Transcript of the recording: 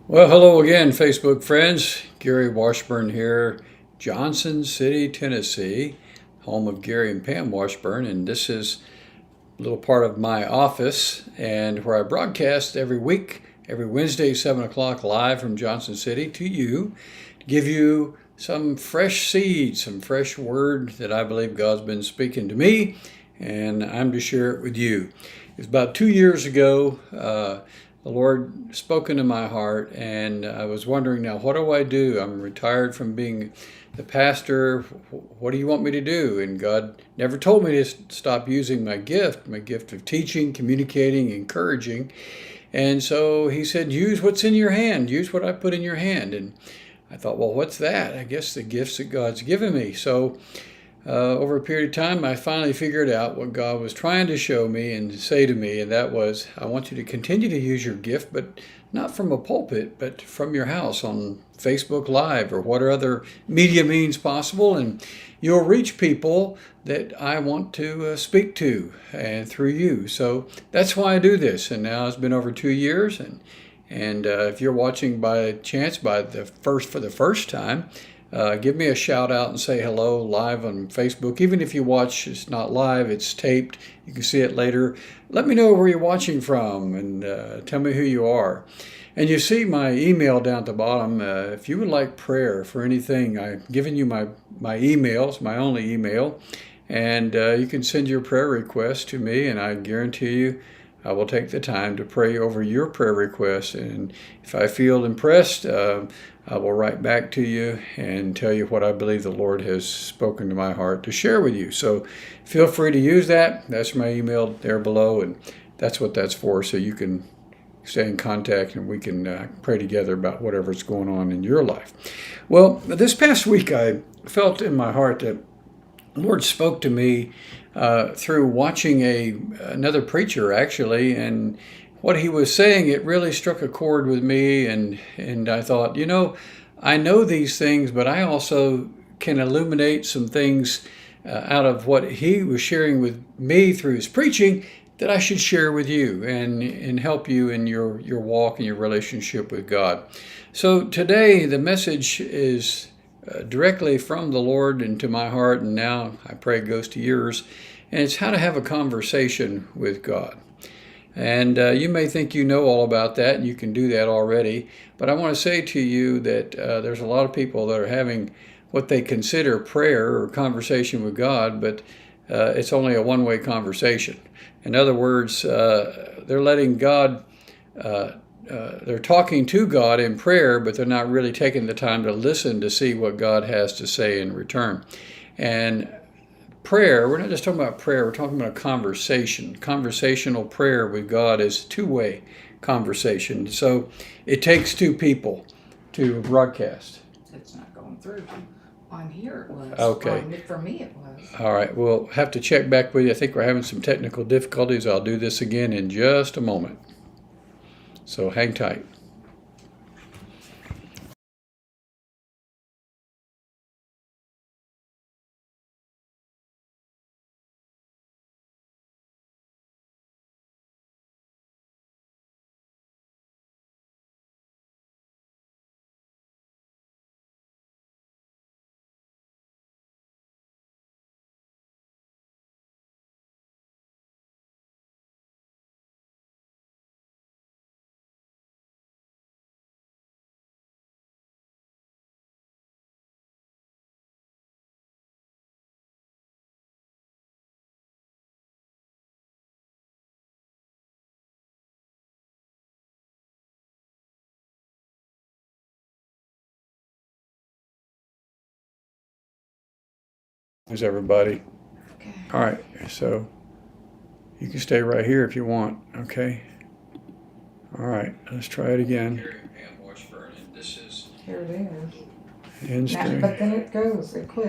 Well, hello again, Facebook friends. Gary Washburn here, Johnson City, Tennessee, home of Gary and Pam Washburn, and this is a little part of my office and where I broadcast every week, every Wednesday, 7 o'clock, live from Johnson City to you, to give you some fresh seeds, some fresh word that I believe God's been speaking to me, and I'm to share it with you. It's about 2 years ago. The Lord spoke into my heart, and I was wondering, now, what do I do? I'm retired from being the pastor. What do you want me to do? And God never told me to stop using my gift of teaching, communicating, encouraging. And so He said, use what's in your hand, use what I put in your hand. And I thought, well, what's that? I guess the gifts that God's given me. So over a period of time, I finally figured out what God was trying to show me and say to me, and that was, I want you to continue to use your gift, but not from a pulpit, but from your house on Facebook Live or what other media means possible, and you'll reach people that I want to speak to and through you. So that's why I do this, and now it's been over 2 years, and if you're watching by chance for the first time, give me a shout out and say hello live on Facebook. Even if you watch, it's not live, it's taped. You can see it later. Let me know where you're watching from and tell me who you are. And you see my email down at the bottom. If you would like prayer for anything, I've given you my email. It's my only email. And you can send your prayer request to me, and I guarantee you I will take the time to pray over your prayer request. And if I feel impressed, I will write back to you and tell you what I believe the Lord has spoken to my heart to share with you. So feel free to use that. That's my email there below, and that's what that's for, so you can stay in contact and we can pray together about whatever's going on in your life. Well, this past week I felt in my heart that the Lord spoke to me through watching another preacher, actually, and what he was saying, it really struck a chord with me, and I thought, I know these things, but I also can illuminate some things out of what he was sharing with me through his preaching that I should share with you and help you in your walk and your relationship with God. So today the message is directly from the Lord into my heart, and now I pray it goes to yours, and it's how to have a conversation with God. And you may think you know all about that, and you can do that already, but I want to say to you that there's a lot of people that are having what they consider prayer or conversation with God, but it's only a one-way conversation. In other words, they're letting God, they're talking to God in prayer, but they're not really taking the time to listen to see what God has to say in return. And prayer, we're not just talking about prayer, we're talking about a conversation. Conversational prayer with God is two-way conversation. So it takes two people to broadcast. It's not going through. On here it was. Okay. For me it was. All right, we'll have to check back with you. I think we're having some technical difficulties. I'll do this again in just a moment. So hang tight. There's everybody. Okay. All right, so you can stay right here if you want, okay? All right, let's try it again. Here it is. End Now, stream. but then it goes. It quits.